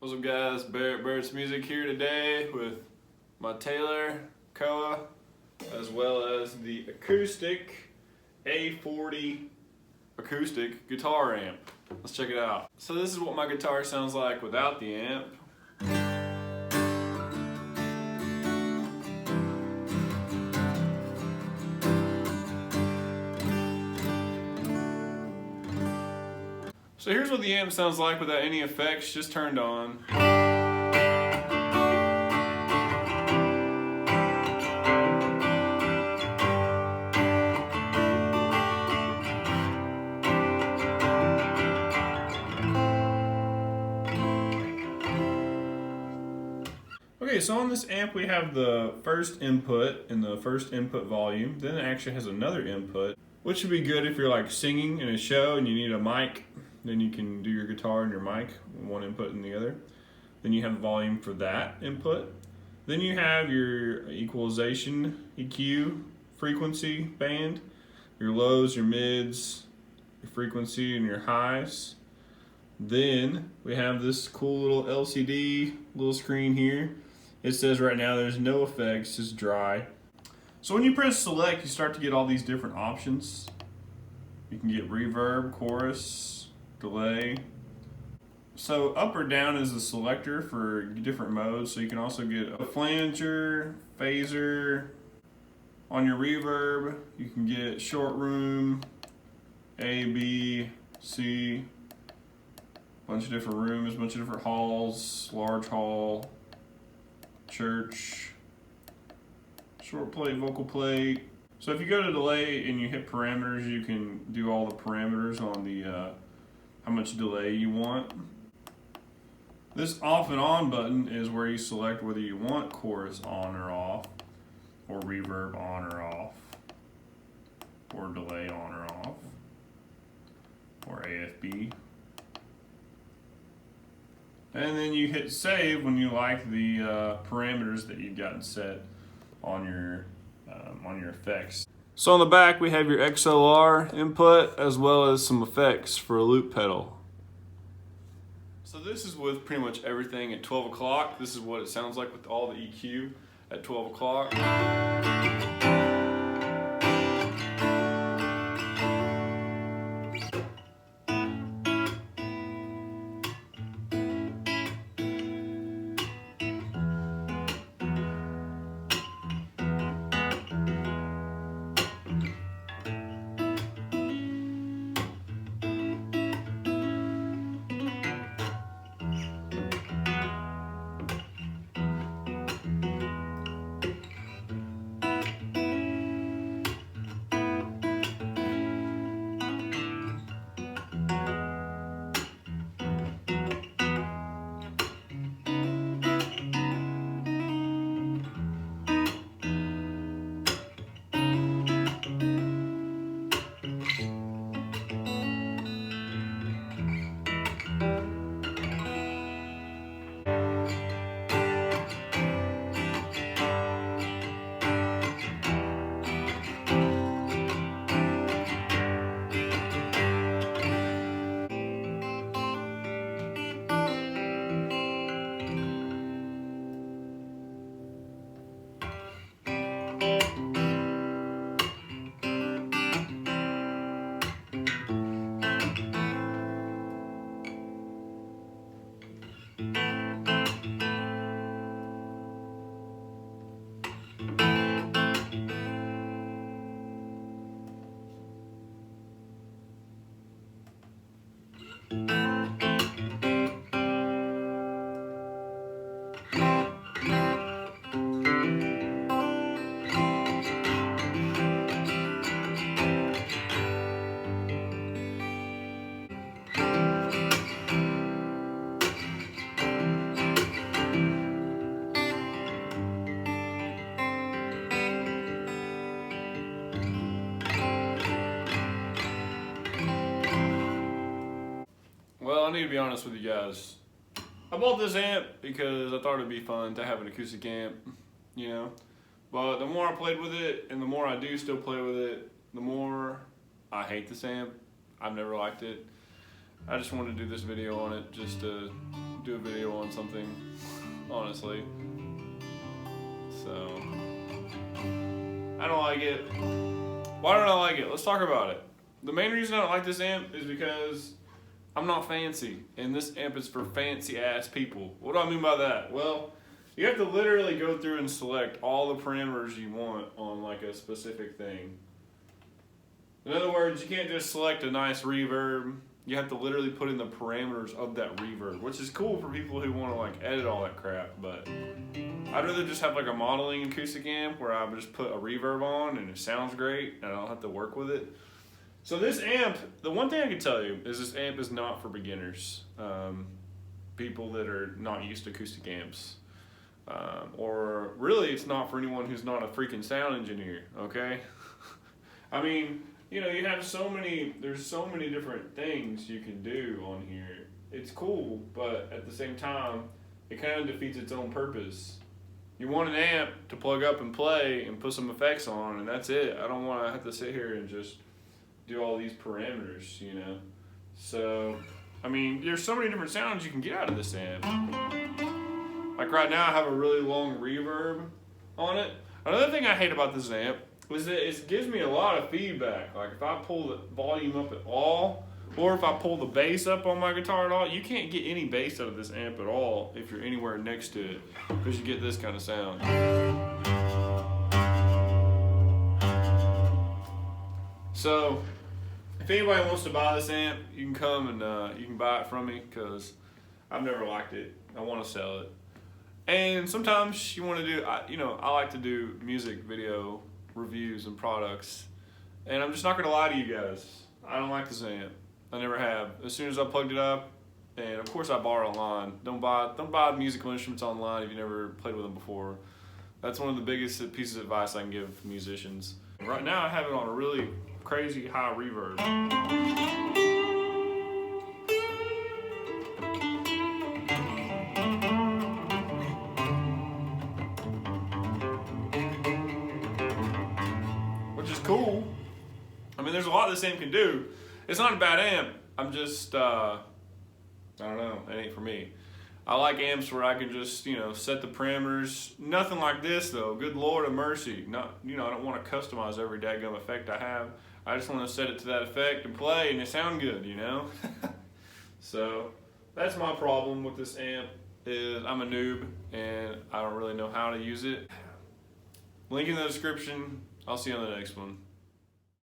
What's up guys, Barrett's Music here today with my Taylor Koa as well as the Acoustic A40 acoustic guitar amp. Let's check it out. So this is what my guitar sounds like without the amp. So here's what the amp sounds like without any effects, just turned on. Okay, so on this amp we have the first input and the first input volume. Then it actually has another input, which would be good if you're like singing in a show and you need a mic. Then you can do your guitar and your mic, one input and the other. Then you have volume for that input. Then you have your equalization, EQ, frequency band, your lows, your mids, your frequency, and your highs. Then we have this cool little LCD little screen here. It says right now there's no effects, just dry. So when you press select, you start to get all these different options. You can get reverb, chorus, delay. So up or down is the selector for different modes. So you can also get a flanger, phaser. On your reverb, you can get short room, A, B, C, bunch of different rooms, bunch of different halls, large hall, church, short plate, vocal plate. So if you go to delay and you hit parameters, you can do all the parameters on the how much delay you want. This off and on button is where you select whether you want chorus on or off, or reverb on or off, or delay on or off, or AFB. And then you hit save when you like the parameters that you've gotten set on your effects. So on the back we have your XLR input as well as some effects for a loop pedal. So this is with pretty much everything at 12 o'clock. This is what it sounds like with all the EQ at 12 o'clock. Well, I need to be honest with you guys. I bought this amp because I thought it'd be fun to have an acoustic amp, you know. But the more I played with it, and the more I do still play with it, the more I hate this amp. I've never liked it. I just wanted to do this video on it just to do a video on something, honestly. So, I don't like it. Why don't I like it? Let's talk about it. The main reason I don't like this amp is because I'm not fancy, and this amp is for fancy ass people. What do I mean by that? Well, you have to literally go through and select all the parameters you want on like a specific thing. In other words, you can't just select a nice reverb. You have to literally put in the parameters of that reverb, which is cool for people who want to like edit all that crap, but I'd rather just have like a modeling acoustic amp where I would just put a reverb on and it sounds great and I don't have to work with it. So this amp, the one thing I can tell you is this amp is not for beginners. People that are not used to acoustic amps. Or really it's not for anyone who's not a freaking sound engineer, okay? I mean, you know, you have there's so many different things you can do on here. It's cool, but at the same time, it kind of defeats its own purpose. You want an amp to plug up and play and put some effects on, and that's it. I don't want to have to sit here and just do all these parameters, you know? So, I mean, there's so many different sounds you can get out of this amp. Like right now, I have a really long reverb on it. Another thing I hate about this amp is that it gives me a lot of feedback. Like if I pull the volume up at all, or if I pull the bass up on my guitar at all, you can't get any bass out of this amp at all if you're anywhere next to it, because you get this kind of sound. So, if anybody wants to buy this amp, you can come and you can buy it from me, because I've never liked it. I want to sell it. And sometimes you want to do, I like to do music video reviews and products, and I'm just not gonna lie to you guys, I don't like this amp. I never have. As soon as I plugged it up, and of course I bought it online. Don't buy musical instruments online if you never played with them before. That's one of the biggest pieces of advice I can give musicians. Right now I have it on a really crazy high reverb. Which is cool. I mean, there's a lot this amp can do. It's not a bad amp. I'm just, I don't know, it ain't for me. I like amps where I can just, set the parameters. Nothing like this though, good Lord of mercy. I don't want to customize every daggum effect I have. I just want to set it to that effect and play and it sound good, So, that's my problem with this amp, is I'm a noob and I don't really know how to use it. Link in the description. I'll see you on the next one.